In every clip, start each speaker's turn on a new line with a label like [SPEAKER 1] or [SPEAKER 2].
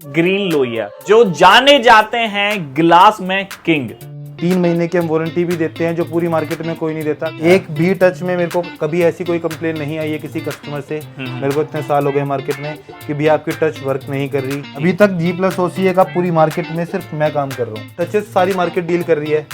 [SPEAKER 1] Green Lohia जो जाने जाते हैं ग्लास में किंग।
[SPEAKER 2] 3 महीने की हम वारंटी भी देते हैं जो पूरी मार्केट में कोई नहीं देता। एक भी टच में मेरे को कभी ऐसी कोई कंप्लेन नहीं आई है किसी कस्टमर से। मेरे को इतने साल हो गए मार्केट में कि भैया आपकी टच वर्क नहीं कर रही। अभी तक G+OCA का पूरी मार्केट में सिर्फ मैं काम कर रहा हूँ। टचेस सारी मार्केट डील कर रही है,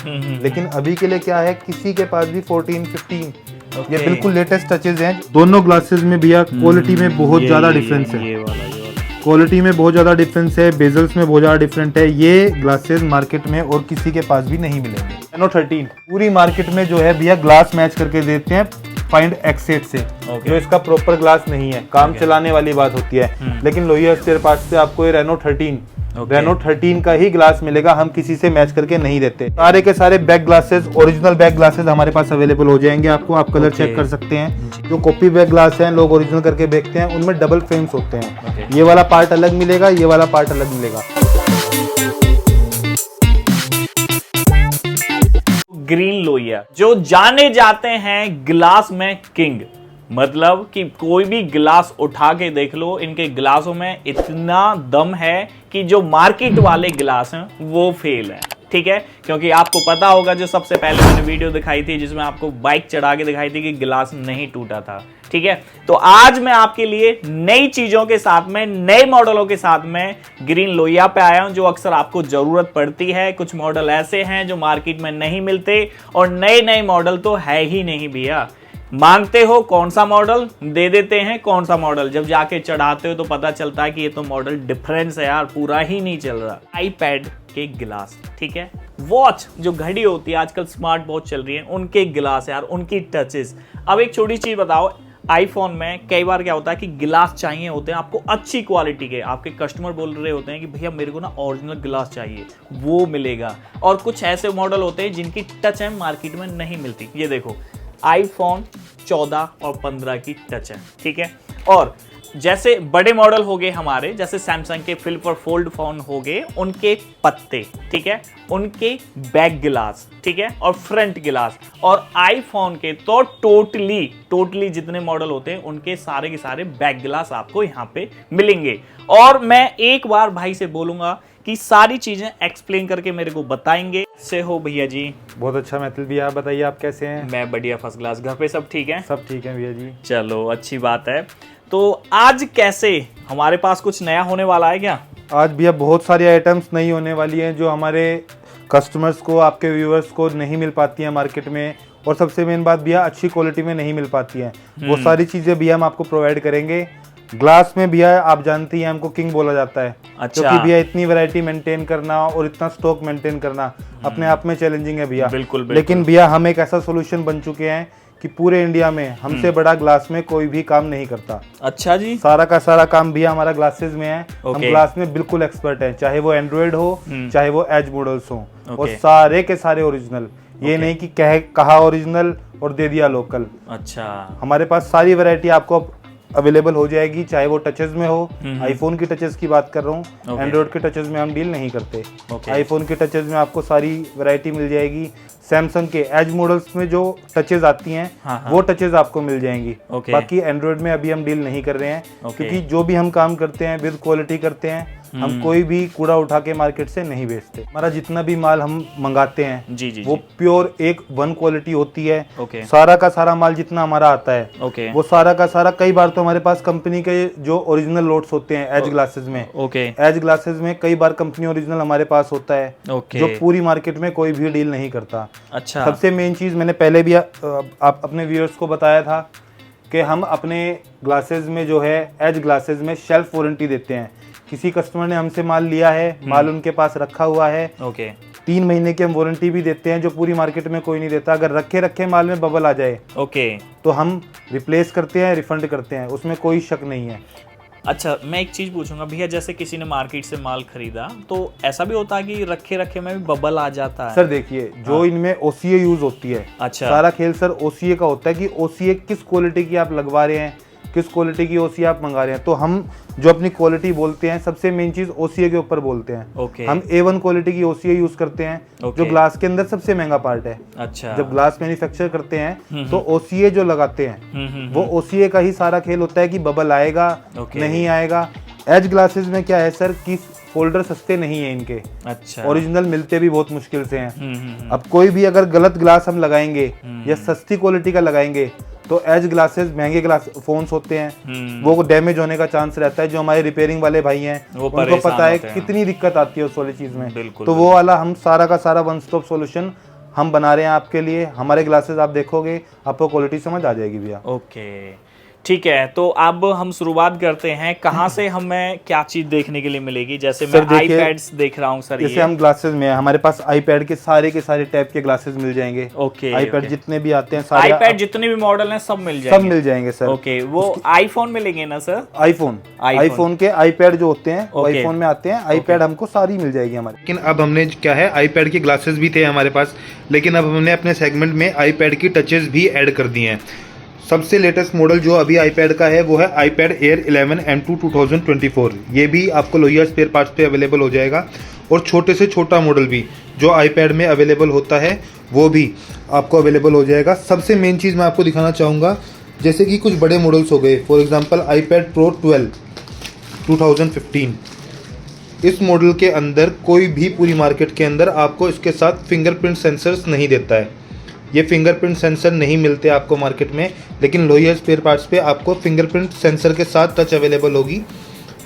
[SPEAKER 2] लेकिन अभी के लिए क्या है, किसी के पास भी 14, 15 ये बिल्कुल लेटेस्ट टचेस हैं। दोनों ग्लासेस में भैया क्वालिटी में बहुत ज्यादा डिफरेंस है। क्वालिटी में बहुत ज़्यादा डिफरेंस है, बेजल्स में बहुत ज़्यादा डिफरेंट है। ये ग्लासेस मार्केट में और किसी के पास भी नहीं मिलेंगे। Nano 13 पूरी मार्केट में जो है भैया ग्लास मैच करके देते हैं फाइंड X8 से, जो इसका प्रॉपर ग्लास नहीं है, काम चलाने वाली बात होती है। लेकिन लोहिया स्पेयर पार्ट्स से आपको ये रेनो 13 का ही ग्लास मिलेगा, हम किसी से मैच करके नहीं देते। सारे के सारे back glasses, original back glasses हमारे पास अवेलेबल हो जाएंगे। आपको आप कलर चेक कर सकते हैं। जो कॉपी बैक ग्लास हैं लोग ओरिजिनल करके बेचते हैं, उनमें डबल फ्रेम्स होते हैं। ये वाला पार्ट अलग मिलेगा, ये वाला पार्ट अलग मिलेगा।
[SPEAKER 1] ग्रीन लोहिया जो जाने जाते हैं ग्लास में किंग, मतलब कि कोई भी ग्लास उठा के देख लो, इनके ग्लासों में इतना दम है कि जो मार्केट वाले ग्लास हैं वो फेल है। ठीक है, क्योंकि आपको पता होगा जो सबसे पहले मैंने वीडियो दिखाई थी जिसमें आपको बाइक चढ़ा के दिखाई थी कि ग्लास नहीं टूटा था। ठीक है, तो आज मैं आपके लिए नई चीजों के साथ में, नए मॉडलों के साथ में ग्रीन लोहिया पे आया हूं, जो अक्सर आपको जरूरत पड़ती है। कुछ मॉडल ऐसे हैं जो मार्केट में नहीं मिलते, और नए नए मॉडल तो है ही नहीं भैया। मांगते हो कौन सा मॉडल, दे देते हैं कौन सा मॉडल, जब जाके चढ़ाते हो तो पता चलता है कि ये तो मॉडल डिफरेंस है यार, पूरा ही नहीं चल रहा। आईपैड के गिलास, ठीक है, वॉच जो घड़ी होती है आजकल स्मार्ट वॉच चल रही है, उनके गिलास यार, उनकी टचेस। अब एक छोटी चीज बताओ, आईफोन में कई बार क्या होता है कि गिलास चाहिए होते हैं आपको अच्छी क्वालिटी के, आपके कस्टमर बोल रहे होते हैं कि भैया मेरे को ना ओरिजिनल गिलास चाहिए, वो मिलेगा। और कुछ ऐसे मॉडल होते हैं जिनकी टच है मार्केट में नहीं मिलती। ये देखो आईफोन 14 और 15 की टच है, ठीक है। और जैसे बड़े मॉडल हो गए हमारे, जैसे सैमसंग के फ्लिप और फोल्ड फोन हो गए, उनके पत्ते, ठीक है, उनके बैक गिलास, ठीक है, और फ्रंट गिलास। और आईफोन के तो टोटली जितने मॉडल होते हैं उनके सारे के सारे बैक गिलास आपको यहाँ पे मिलेंगे। और मैं एक बार भाई से बोलूंगा कि सारी चीजें एक्सप्लेन करके मेरे को बताएंगे। से हो भैया जी?
[SPEAKER 2] बहुत अच्छा मैथिल भैया, आप बताइए आप कैसे हैं?
[SPEAKER 1] मैं बढ़िया, फर्स्ट क्लास। घर पे सब ठीक है?
[SPEAKER 2] सब ठीक है भैया जी।
[SPEAKER 1] चलो अच्छी बात है। तो आज कैसे, हमारे पास कुछ नया होने वाला है क्या?
[SPEAKER 2] आज भैया बहुत सारी आइटम्स नई होने वाली हैं जो हमारे कस्टमर्स को, आपके व्यूअर्स को नहीं मिल पाती हैं मार्केट में। और सबसे मेन बात भैया, अच्छी क्वालिटी में नहीं मिल पाती हैं। वो सारी चीज़ें भैया हम आपको प्रोवाइड करेंगे। ग्लास में भैया आप जानती हैं हमको किंग बोला जाता है।
[SPEAKER 1] अच्छा।
[SPEAKER 2] क्योंकि भैया इतनी वैरायटी मेंटेन करना और इतना स्टॉक मेंटेन करना अपने आप में चैलेंजिंग है भैया।
[SPEAKER 1] बिल्कुल।
[SPEAKER 2] लेकिन भैया हम एक ऐसा सोल्यूशन बन चुके हैं कि पूरे इंडिया में हमसे बड़ा ग्लास में कोई भी काम नहीं करता।
[SPEAKER 1] अच्छा जी।
[SPEAKER 2] सारा का सारा काम भैया हमारा ग्लासेस में है। हम ग्लास में बिल्कुल एक्सपर्ट हैं, चाहे वो एंड्रॉइड हो चाहे वो एज मॉडल्स हो, और सारे के सारे ओरिजिनल। ये नहीं कि कहा ओरिजिनल और दे दिया लोकल।
[SPEAKER 1] अच्छा,
[SPEAKER 2] हमारे पास सारी वैरायटी आपको अवेलेबल हो जाएगी, चाहे वो टचेस में हो। आईफोन की टचेस की बात कर रहा हूँ, एंड्रॉइड के टचेस में हम डील नहीं करते। आईफोन के टचेस में आपको सारी वैरायटी मिल जाएगी। सैमसंग के एज मॉडल्स में जो टचेस आती हैं वो टचेस आपको मिल जाएंगी। बाकी एंड्रॉइड में अभी हम डील नहीं कर रहे हैं, क्योंकि जो भी हम काम करते हैं विद क्वालिटी करते हैं। हम कोई भी कूड़ा उठा के मार्केट से नहीं बेचते। हमारा जितना भी माल हम मंगाते हैं
[SPEAKER 1] जी,
[SPEAKER 2] वो प्योर वन क्वालिटी होती है। सारा का सारा माल जितना हमारा आता है वो सारा का सारा, कई बार तो हमारे पास कंपनी के जो ओरिजिनल लोट्स होते हैं एज ग्लासेस में, एज ग्लासेस में कई बार कंपनी ओरिजिनल हमारे पास होता है, जो पूरी मार्केट में कोई भी डील नहीं करता।
[SPEAKER 1] अच्छा।
[SPEAKER 2] सबसे मेन चीज मैंने पहले भी आप अपने व्यूअर्स को बताया था कि हम अपने ग्लासेस में जो है एज ग्लासेस में शेल्फ वारंटी देते हैं। किसी कस्टमर ने हमसे माल लिया है, माल उनके पास रखा हुआ है, 3 महीने की हम वारंटी भी देते हैं, जो पूरी मार्केट में कोई नहीं देता। अगर रखे माल में बबल आ जाए तो हम रिप्लेस करते हैं, रिफंड करते हैं, उसमें कोई शक नहीं है।
[SPEAKER 1] अच्छा, मैं एक चीज पूछूंगा भैया, जैसे किसी ने मार्केट से माल खरीदा तो ऐसा भी होता है कि रखे में भी बबल आ जाता है?
[SPEAKER 2] सर देखिए, जो इनमें OCA यूज होती है,
[SPEAKER 1] अच्छा,
[SPEAKER 2] सारा खेल सर OCA का होता है कि OCA किस क्वालिटी की आप लगवा रहे हैं, किस क्वालिटी की OCA आप मंगा रहे हैं। तो हम जो अपनी क्वालिटी बोलते हैं, सबसे मेन चीज OCA के ऊपर बोलते हैं। हम A1 क्वालिटी की OCA यूज करते हैं, जो ग्लास के अंदर सबसे महंगा पार्ट है।
[SPEAKER 1] अच्छा।
[SPEAKER 2] जब ग्लास मैन्युफैक्चर करते हैं तो OCA जो लगाते हैं वो OCA का ही सारा खेल होता है कि बबल आएगा नहीं आएगा। एज ग्लासेस में क्या है सर कि फोल्डर सस्ते नहीं है इनके,
[SPEAKER 1] अच्छा।
[SPEAKER 2] ओरिजिनल मिलते भी बहुत मुश्किल से हैं।
[SPEAKER 1] हम्म।
[SPEAKER 2] अब कोई भी अगर गलत ग्लास हम लगाएंगे या सस्ती क्वालिटी का लगाएंगे तो एज ग्लासेस महंगे ग्लास फोन्स होते हैं, वो डैमेज होने का चांस रहता है। जो हमारे रिपेयरिंग वाले भाई हैं उनको पता है कितनी दिक्कत आती है उस वाली चीज में। तो वो वाला हम सारा का सारा वन स्टॉप सॉल्यूशन हम बना रहे हैं आपके लिए। हमारे ग्लासेस आप देखोगे आपको क्वालिटी समझ आ जाएगी भैया।
[SPEAKER 1] ओके ठीक है, तो अब हम शुरुआत करते हैं। कहाँ से हमें क्या चीज देखने के लिए मिलेगी? जैसे मैं आईपैड्स देख रहा हूँ सर,
[SPEAKER 2] जैसे हम ग्लासेस में हमारे पास आईपैड के सारे टाइप के ग्लासेस मिल जाएंगे।
[SPEAKER 1] ओके,
[SPEAKER 2] आईपैड जितने भी आते हैं सारे,
[SPEAKER 1] आईपैड जितने भी मॉडल हैं सब मिल जाएंगे?
[SPEAKER 2] सब मिल जाएंगे सर।
[SPEAKER 1] ओके, वो आईफोन में लेंगे ना सर?
[SPEAKER 2] आईफोन के आईपैड जो होते हैं वो आईफोन में आते हैं। आईपैड हमको सारी मिल जाएगी हमारे। लेकिन अब हमने क्या है, आईपैड के ग्लासेस भी थे हमारे पास, लेकिन अब हमने अपने सेगमेंट में आईपैड की टचेस भी ऐड कर दिए हैं। सबसे लेटेस्ट मॉडल जो अभी आईपैड का है वो है आईपैड एयर 11 M2 2024। ये भी आपको लोहिया स्पेयर पार्ट्स पे अवेलेबल हो जाएगा। और छोटे से छोटा मॉडल भी जो आईपैड में अवेलेबल होता है वो भी आपको अवेलेबल हो जाएगा। सबसे मेन चीज़ मैं आपको दिखाना चाहूँगा, जैसे कि कुछ बड़े मॉडल्स हो गए, फॉर एग्जांपल आईपैड प्रो 12 2015। इस मॉडल के अंदर कोई भी पूरी मार्केट के अंदर आपको इसके साथ फिंगरप्रिंट सेंसर्स नहीं देता है। ये फिंगरप्रिंट सेंसर नहीं मिलते आपको मार्केट में, लेकिन लोहिया स्पेयर पार्ट्स पे आपको फिंगरप्रिंट सेंसर के साथ टच अवेलेबल होगी।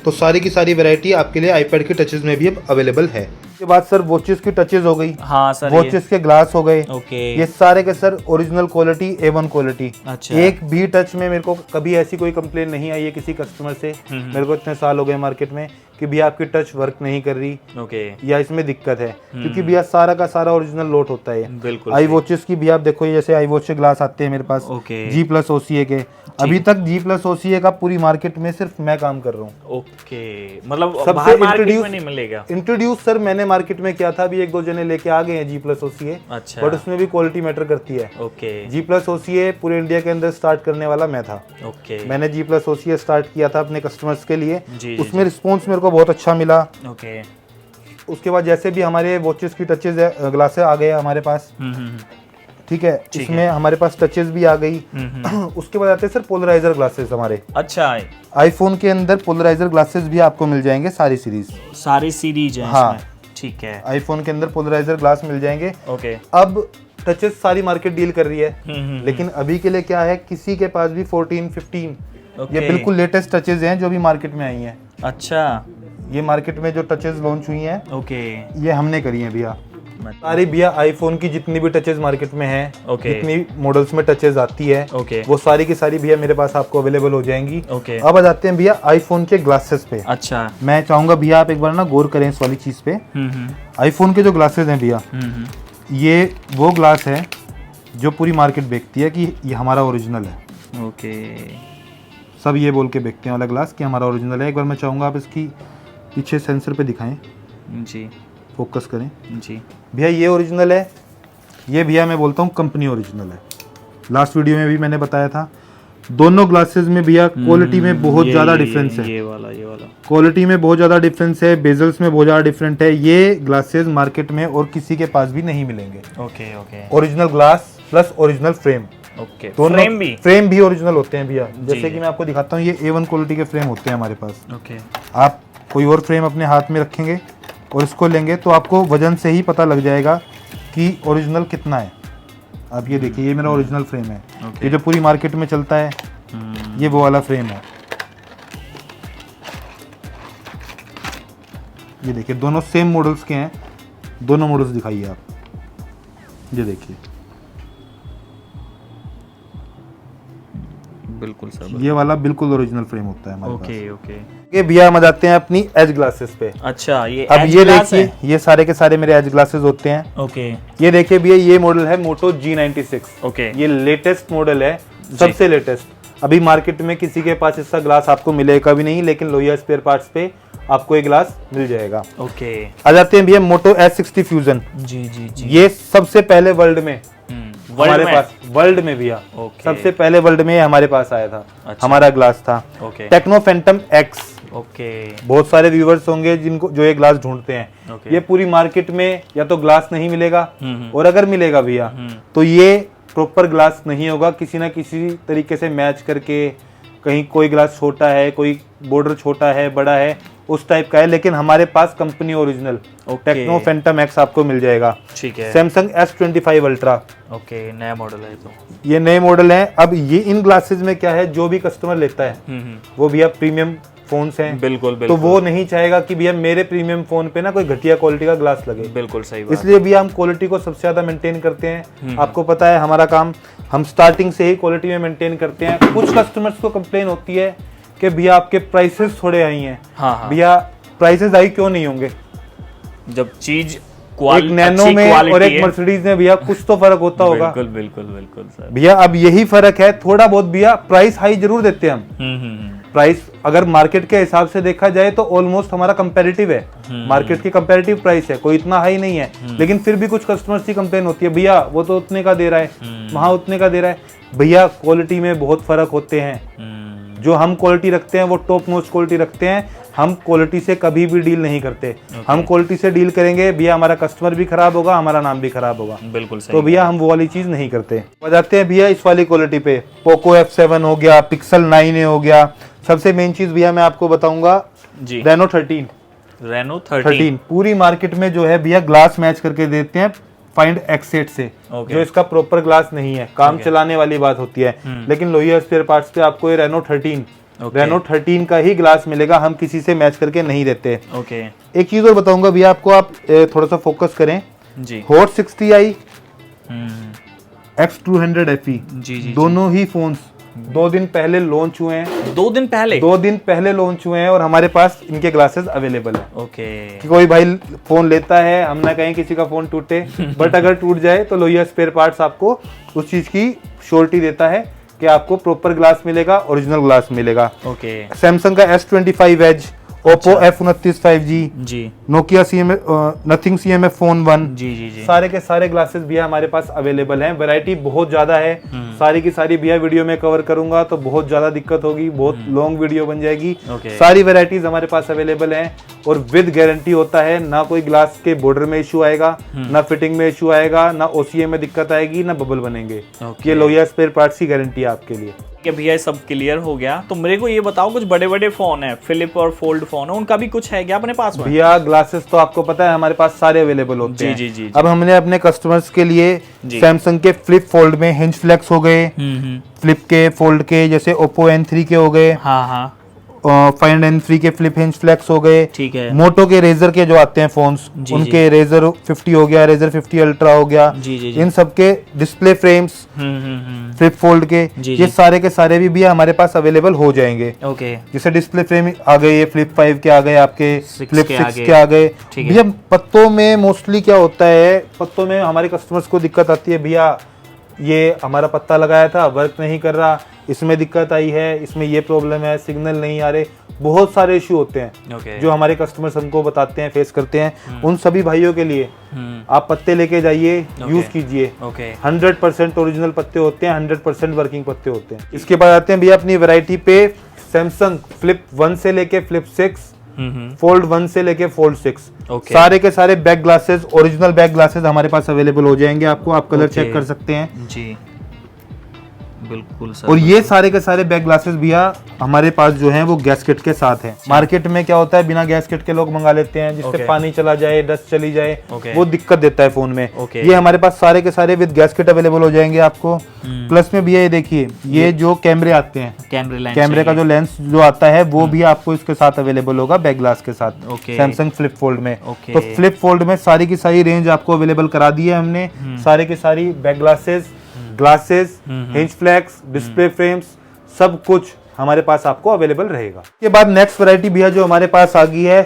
[SPEAKER 2] तो सारी की सारी वैरायटी आपके लिए आईपैड के टचेस में भी अब अवेलेबल है। के बाद सर वॉचेस की टचेस हो गई,
[SPEAKER 1] हाँ सर,
[SPEAKER 2] वॉचेस के ग्लास हो गए।
[SPEAKER 1] ओके,
[SPEAKER 2] ये सारे के sir original quality, A1 quality.
[SPEAKER 1] अच्छा।
[SPEAKER 2] एक भी टच में मेरे को कभी ऐसी कोई कंप्लेन नहीं आई है किसी कस्टमर से। मेरे को इतने साल हो गए मार्केट में कि भैया आपकी टच वर्क नहीं कर रही,
[SPEAKER 1] ओके,
[SPEAKER 2] या इसमें दिक्कत है, क्योंकि भैया सारा का सारा ओरिजिनल लोट होता है।
[SPEAKER 1] बिल्कुल।
[SPEAKER 2] आई वॉचेस की भी आप देखो, जैसे आई वॉच के ग्लास आते हैं मेरे पास,
[SPEAKER 1] ओके,
[SPEAKER 2] G+ OCA के। अभी तक G+ OCA का पूरी मार्केट में सिर्फ मैं काम कर रहा हूँ।
[SPEAKER 1] ओके, मतलब
[SPEAKER 2] सबसे
[SPEAKER 1] बाहर मार्केट में नहीं मिलेगा।
[SPEAKER 2] इंट्रोड्यूस सर मैंने मार्केट में किया था, अभी 1-2 जने लेके आ गए हैं G+ OCA।
[SPEAKER 1] अच्छा,
[SPEAKER 2] बट उसमें भी क्वालिटी मैटर करती है।
[SPEAKER 1] ओके,
[SPEAKER 2] G+ OCA पूरे इंडिया के अंदर स्टार्ट करने वाला मैं था।
[SPEAKER 1] ओके,
[SPEAKER 2] मैंने G+ OCA स्टार्ट किया था अपने कस्टमर्स के लिए।
[SPEAKER 1] जी,
[SPEAKER 2] उसमें रिस्पॉन्स मेरे को बहुत अच्छा मिला।
[SPEAKER 1] ओके।
[SPEAKER 2] उसके बाद जैसे भी हमारे वॉचेस की टचेस ग्लासेस आ गए हमारे पास, ठीक है, इसमें हमारे पास टचेस भी आ गई। उसके बाद आते हैं सर पोलराइजर ग्लासेस हमारे।
[SPEAKER 1] अच्छा,
[SPEAKER 2] आईफोन के अंदर पोलराइजर ग्लासेस भी आपको मिल जाएंगे, सारी सीरीज
[SPEAKER 1] है
[SPEAKER 2] हाँ
[SPEAKER 1] इसमें। ठीक है,
[SPEAKER 2] आईफोन के अंदर पोलराइजर ग्लास मिल जाएंगे।
[SPEAKER 1] ओके।
[SPEAKER 2] अब टचेस सारी मार्केट डील कर रही है, लेकिन अभी के लिए क्या है, किसी के पास भी 14, 15 ये बिल्कुल लेटेस्ट टचेस हैं जो अभी मार्केट में आई हैं।
[SPEAKER 1] अच्छा,
[SPEAKER 2] ये मार्केट में जो टचेस लॉन्च हुई हैं,
[SPEAKER 1] ओके,
[SPEAKER 2] ये हमने करी हैं भैया। सारी भैया आईफोन की जितनी भी टचेस मार्केट में हैं,
[SPEAKER 1] ओके,
[SPEAKER 2] जितनी मॉडल्स में टचेस आती है,
[SPEAKER 1] ओके,
[SPEAKER 2] वो सारी की सारी भैया मेरे पास आपको अवेलेबल हो जाएंगी।
[SPEAKER 1] ओके।
[SPEAKER 2] अब आ जाते हैं भैया आईफोन के ग्लासेस पे।
[SPEAKER 1] अच्छा,
[SPEAKER 2] मैं चाहूंगा भैया आप एक बार ना गौर करें इस वाली चीज पे। आईफोन के जो ग्लासेस हैं भैया, ये वो ग्लास है जो पूरी मार्केट बेचती है कि ये हमारा ओरिजिनल है।
[SPEAKER 1] ओके,
[SPEAKER 2] सब ये बोल के बेचते हैं वाला ग्लास कि हमारा ओरिजिनल है। एक बार मैं चाहूंगा आप इसकी पीछे सेंसर पे दिखाएं,
[SPEAKER 1] जी,
[SPEAKER 2] फोकस करें।
[SPEAKER 1] जी
[SPEAKER 2] भैया ये ओरिजिनल है, ये भैया मैं बोलता हूँ कंपनी ओरिजिनल है। लास्ट वीडियो में भी मैंने बताया था, दोनों ग्लासेस में भैया क्वालिटी में बहुत ज़्यादा डिफरेंस है।
[SPEAKER 1] ये वाला
[SPEAKER 2] क्वालिटी में बहुत ज़्यादा डिफरेंस है, बेजल्स में बहुत ज़्यादा डिफरेंट है। ये ग्लासेस मार्केट में और किसी के पास भी नहीं मिलेंगे।
[SPEAKER 1] Okay, okay,
[SPEAKER 2] original glass plus original frame,
[SPEAKER 1] okay.
[SPEAKER 2] दोनों फ्रेम भी ओरिजिनल होते हैं भैया। जैसे
[SPEAKER 1] जी।
[SPEAKER 2] कि मैं आपको दिखाता हूँ, ये A1 क्वालिटी के फ्रेम होते हैं हमारे पास।
[SPEAKER 1] ओके,
[SPEAKER 2] आप कोई और फ्रेम अपने हाथ में रखेंगे और इसको लेंगे तो आपको वजन से ही पता लग जाएगा कि ओरिजिनल कितना है। आप ये देखिए, ये मेरा ओरिजिनल फ्रेम है। ये जो पूरी मार्केट में चलता है, ये वो वाला फ्रेम है। ये देखिए, दोनों सेम मॉडल्स के हैं। दोनों मॉडल्स दिखाइए आप, ये देखिए,
[SPEAKER 1] बिल्कुल सर,
[SPEAKER 2] ये वाला बिल्कुल ओरिजिनल फ्रेम होता है हमारे पास।
[SPEAKER 1] Okay, okay.
[SPEAKER 2] ये भैया हम आ जाते हैं अपनी एज ग्लासेस पे।
[SPEAKER 1] अच्छा, ये
[SPEAKER 2] अब
[SPEAKER 1] एज
[SPEAKER 2] ये
[SPEAKER 1] ग्लास
[SPEAKER 2] देखिए,
[SPEAKER 1] है?
[SPEAKER 2] ये सारे के सारे मेरे एज ग्लासेस होते हैं।
[SPEAKER 1] ओके,
[SPEAKER 2] ये देखिए भैया, ये मॉडल है मोटो G96।
[SPEAKER 1] ओके,
[SPEAKER 2] ये लेटेस्ट मॉडल है, सबसे लेटेस्ट। अभी मार्केट में किसी के पास इसका ग्लास आपको मिलेगा भी नहीं, लेकिन लोहिया स्पेयर पार्ट्स पे आपको ये ग्लास मिल जाएगा।
[SPEAKER 1] ओके।
[SPEAKER 2] आ जाते हैं भैया मोटो S60 फ्यूजन।
[SPEAKER 1] जी, जी, जी।
[SPEAKER 2] ये सबसे पहले वर्ल्ड में हमारे
[SPEAKER 1] में?
[SPEAKER 2] पास, वर्ल्ड में भैया
[SPEAKER 1] ओके।
[SPEAKER 2] सबसे पहले वर्ल्ड में हमारे पास आया था।
[SPEAKER 1] अच्छा।
[SPEAKER 2] हमारा ग्लास था
[SPEAKER 1] okay,
[SPEAKER 2] techno Phantom X।
[SPEAKER 1] Okay,
[SPEAKER 2] बहुत सारे व्यूवर्स होंगे जिनको जो ये ग्लास ढूंढते हैं।
[SPEAKER 1] ओके।
[SPEAKER 2] ये पूरी मार्केट में या तो ग्लास नहीं मिलेगा, और अगर मिलेगा भैया तो ये प्रॉपर ग्लास नहीं होगा, किसी ना किसी तरीके से मैच करके, कहीं कोई ग्लास छोटा है, कोई बॉर्डर छोटा है, बड़ा है, उस टाइप का है, लेकिन हमारे पास company original Tecno Phantom X आपको मिल जाएगा।
[SPEAKER 1] ठीक है।
[SPEAKER 2] सैमसंग S25 अल्ट्रा,
[SPEAKER 1] ओके, नया मॉडल है तो।
[SPEAKER 2] ये नए मॉडल है। अब ये इन ग्लासेस में क्या है, जो भी कस्टमर लेता है वो भैया प्रीमियम फोन्स हैं,
[SPEAKER 1] बिल्कुल
[SPEAKER 2] तो
[SPEAKER 1] बिल्कुल।
[SPEAKER 2] वो नहीं चाहेगा कि भैया मेरे प्रीमियम फोन पे ना कोई घटिया क्वालिटी का ग्लास लगे।
[SPEAKER 1] बिल्कुल सही बात।
[SPEAKER 2] इसलिए भैया हम क्वालिटी को सबसे ज्यादा मेंटेन करते हैं। आपको पता है हमारा काम, हम स्टार्टिंग से ही क्वालिटी में मेंटेन करते हैं। कुछ कस्टमर्स को कंप्लेन होती है कि भैया आपके प्राइसेस थोड़े हाई हैं।
[SPEAKER 1] हाँ।
[SPEAKER 2] भैया प्राइसेस हाई क्यों नहीं होंगे,
[SPEAKER 1] जब चीज
[SPEAKER 2] एक नैनो में और एक मर्सिडीज में भैया कुछ तो फर्क होता होगा।
[SPEAKER 1] बिल्कुल बिल्कुल बिल्कुल सर।
[SPEAKER 2] भैया अब यही फर्क है थोड़ा बहुत भैया, प्राइस हाई जरूर देते हैं हम। प्राइस अगर मार्केट के हिसाब से देखा जाए तो ऑलमोस्ट हमारा कंपैरेटिव है, मार्केट की कंपैरेटिव प्राइस है, कोई इतना हाई नहीं है। लेकिन फिर भी कुछ कस्टमर्स की कंप्लेन होती है, भैया वो तो उतने का दे रहा है, वहां उतने का दे रहा है। भैया क्वालिटी में बहुत फर्क होते हैं। जो हम क्वालिटी रखते हैं वो टॉप नॉच क्वालिटी रखते हैं। हम क्वालिटी से कभी भी डील नहीं करते। हम क्वालिटी से डील करेंगे भैया, हमारा कस्टमर भी खराब होगा, हमारा नाम भी खराब होगा।
[SPEAKER 1] बिल्कुल सही।
[SPEAKER 2] तो भैया हम वो वाली चीज नहीं करते। बजाते हैं भैया इस वाली क्वालिटी पे, पोको F7 हो गया, पिक्सल 9a हो गया। सबसे मेन चीज भैया मैं आपको बताऊंगा
[SPEAKER 1] जी,
[SPEAKER 2] रेनो 13 पूरी मार्केट में जो है भैया ग्लास मैच करके देते हैं फाइंड X8 से, जो इसका प्रॉपर ग्लास नहीं है, काम चलाने वाली बात होती है। लेकिन लोहिया स्पेयर पार्ट्स पे आपको ये रेनो 13 का ही ग्लास मिलेगा, हम किसी से मैच करके नहीं देते।
[SPEAKER 1] ओके।
[SPEAKER 2] एक चीज और बताऊंगा भैया आपको, आप थोड़ा सा फोकस करें
[SPEAKER 1] जी।
[SPEAKER 2] हॉट 60i X200 FE
[SPEAKER 1] जी,
[SPEAKER 2] दोनों ही फोन्स 2 दिन पहले लॉन्च हुए हैं।
[SPEAKER 1] 2 दिन पहले?
[SPEAKER 2] 2 दिन पहले लॉन्च हुए हैं और हमारे पास इनके ग्लासेस अवेलेबल है।
[SPEAKER 1] ओके।
[SPEAKER 2] कि कोई भाई फोन लेता है, हम ना कहें किसी का फोन टूटे, बट अगर टूट जाए तो लोहिया स्पेयर पार्ट्स आपको उस चीज की श्योरिटी देता है कि आपको प्रॉपर ग्लास मिलेगा, ओरिजिनल ग्लास मिलेगा।
[SPEAKER 1] ओके।
[SPEAKER 2] सैमसंग का S25 edge, Oppo F29 5G
[SPEAKER 1] G,
[SPEAKER 2] Nokia Nothing CMF phone 1
[SPEAKER 1] जी,
[SPEAKER 2] सारे के सारे ग्लासेस भैया हमारे पास अवेलेबल हैं। वैरायटी बहुत ज्यादा है, सारी की सारी भैया वीडियो में कवर करूंगा तो बहुत ज्यादा दिक्कत होगी, बहुत लॉन्ग वीडियो बन जाएगी। सारी वैरायटीज हमारे पास अवेलेबल हैं और विद गारंटी होता है। ना कोई ग्लास के बॉर्डर में इशू आएगा, ना फिटिंग में इशू आएगा, ना OCA में दिक्कत आएगी, ना बबल बनेंगे। ये लोहिया स्पेयर पार्ट्स की गारंटी है आपके लिए।
[SPEAKER 1] भैया सब क्लियर हो गया, तो मेरे को ये बताओ, कुछ बड़े बड़े फोन है, फिलिप और फोल्ड फोन है, उनका भी कुछ है क्या अपने पास में?
[SPEAKER 2] भैया ग्लासेस तो आपको पता है हमारे पास सारे अवेलेबल होते हैं।
[SPEAKER 1] जी।
[SPEAKER 2] अब हमने अपने कस्टमर्स के लिए सैमसंग के फ्लिप फोल्ड में हिंज फ्लेक्स हो गए, फ्लिप के फोल्ड के, जैसे ओप्पो N3 के हो गए,
[SPEAKER 1] हाँ,
[SPEAKER 2] फाइंड N3 के फ्लिप हिंज फ्लेक्स हो गए।
[SPEAKER 1] ठीक है।
[SPEAKER 2] मोटो के रेजर के जो आते हैं फोन्स, उनके रेजर 50 हो गया, रेजर 50 अल्ट्रा हो गया। इन सब के डिस्प्ले फ्रेम्स फ्लिप फोल्ड के, ये सारे के सारे भी हमारे पास अवेलेबल हो जाएंगे।
[SPEAKER 1] ओके।
[SPEAKER 2] जैसे डिस्प्ले फ्रेम आ गए, ये फ्लिप 5 के आ गए, आपके फ्लिप 6 के आ गए। भैया पत्तों में मोस्टली क्या होता है, पत्तों में हमारे कस्टमर्स को दिक्कत आती है, भैया ये हमारा पत्ता लगाया था वर्क नहीं कर रहा, इसमें दिक्कत आई है, इसमें ये प्रॉब्लम है, सिग्नल नहीं आ रहे, बहुत सारे इश्यू होते हैं जो हमारे कस्टमर्स हमको बताते हैं, फेस करते हैं। उन सभी भाइयों के लिए आप पत्ते लेके जाइए, यूज कीजिए। 100% ओरिजिनल पत्ते होते हैं, 100% वर्किंग पत्ते होते हैं। इसके बाद आते हैं भैया अपनी वैरायटी पे, सैमसंग फ्लिप 1 से लेके फ्लिप 6, फोल्ड 1 से लेके फोल्ड 6, सारे के सारे back glasses, original back glasses हमारे पास अवेलेबल हो जाएंगे। आपको आप कलर चेक कर सकते हैं
[SPEAKER 1] जी, बिल्कुल सर।
[SPEAKER 2] और ये सारे के सारे बैक ग्लासेस भैया हमारे पास जो हैं वो गैसकेट के साथ हैं। मार्केट में क्या होता है, बिना गैसकेट के लोग मंगा लेते हैं, जिससे पानी चला जाए, डस्ट चली जाए, वो दिक्कत देता है फोन में। ये हमारे पास सारे के सारे विद गैसकेट अवेलेबल हो जाएंगे आपको। प्लस में भैया ये देखिए, ये जो कैमरे आते हैं, कैमरे का जो लेंस जो आता है वो भी आपको इसके साथ अवेलेबल होगा बैक ग्लास के साथ, सैमसंग फ्लिप फोल्ड में। तो फ्लिप फोल्ड में सारी की सारी रेंज आपको अवेलेबल करा दी है हमने। सारे की सारी back glasses, hinge flex, display frames, सब कुछ हमारे पास आपको अवेलेबल रहेगा। के बाद नेक्स्ट वैरायटी भैया जो हमारे पास आ गई है,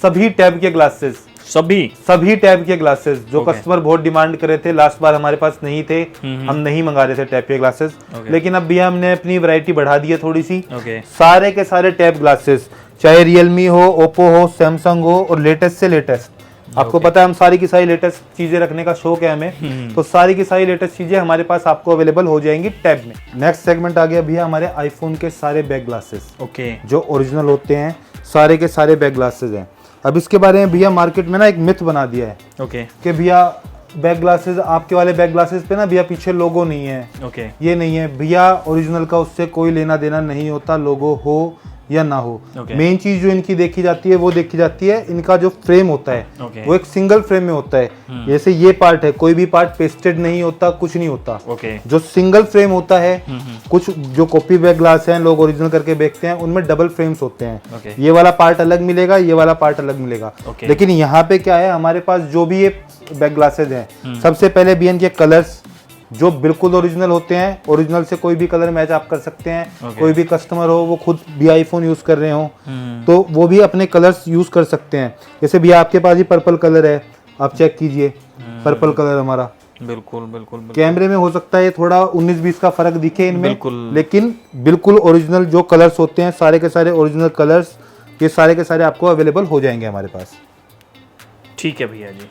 [SPEAKER 2] सभी टैब के ग्लासेस, सभी टैब के ग्लासेस जो कस्टमर बहुत डिमांड कर रहे थे, लास्ट बार हमारे पास नहीं थे, हम नहीं मंगा रहे थे टैब के ग्लासेस, लेकिन अब भैया हमने अपनी वैरायटी बढ़ा दी है थोड़ी सी। सारे के सारे टैब ग्लासेस, चाहे रियलमी हो, ओप्पो हो, सैमसंग हो, और लेटेस्ट से लेटेस्ट, आपको पता है हम सारी की सारी लेटेस्ट चीजें रखने का शौक है हमें, तो सारी की सारी लेटेस्ट चीजें हमारे पास आपको अवेलेबल हो जाएंगी टैब में। नेक्स्ट सेगमेंट आ गया भैया हमारे आईफोन के सारे बैक ग्लासेस, जो ओरिजिनल होते हैं, सारे के सारे बैक ग्लासेस हैं। अब इसके बारे में भैया मार्केट में ना एक मिथ बना दिया है कि भैया बैक ग्लासेस, आपके वाले बैक ग्लासेस पे ना भैया पीछे लोगो नहीं है, ये नहीं है भैया, ओरिजिनल का उससे कोई लेना देना नहीं होता, लोगो हो या ना हो।
[SPEAKER 1] Okay.
[SPEAKER 2] मेन चीज जो इनकी देखी जाती है वो देखी जाती है इनका जो फ्रेम होता है
[SPEAKER 1] Okay.
[SPEAKER 2] वो एक सिंगल फ्रेम में होता है। जैसे ये पार्ट है, कोई भी पार्ट पेस्टेड नहीं होता, कुछ नहीं होता।
[SPEAKER 1] ओके
[SPEAKER 2] जो सिंगल फ्रेम होता है, कुछ जो कॉपी बैग ग्लास हैं लोग ओरिजिनल करके बेचते हैं उनमें डबल फ्रेम्स होते हैं।
[SPEAKER 1] Okay.
[SPEAKER 2] ये वाला पार्ट अलग मिलेगा, ये वाला पार्ट अलग मिलेगा।
[SPEAKER 1] Okay.
[SPEAKER 2] लेकिन यहाँ पे क्या है, हमारे पास जो भी ये बैग ग्लासेज हैं, सबसे पहले बीएन के कलर्स जो बिल्कुल ओरिजिनल होते हैं, ओरिजिनल से कोई भी कलर मैच आप कर सकते हैं।
[SPEAKER 1] Okay.
[SPEAKER 2] कोई भी कस्टमर हो, वो खुद भी आईफोन यूज कर रहे हो तो वो भी अपने कलर्स यूज कर सकते हैं। जैसे भैया आपके पास ही पर्पल कलर है, आप चेक कीजिए, पर्पल कलर हमारा
[SPEAKER 1] बिल्कुल बिल्कुल बिल्कुल
[SPEAKER 2] कैमरे में हो सकता है थोड़ा 19-20 का फर्क दिखे इनमें,
[SPEAKER 1] बिल्कुल।
[SPEAKER 2] लेकिन बिल्कुल ओरिजिनल जो कलर्स होते हैं, सारे के सारे ओरिजिनल कलर्स, ये सारे के सारे आपको अवेलेबल हो जाएंगे हमारे पास।
[SPEAKER 1] ठीक है भैया जी।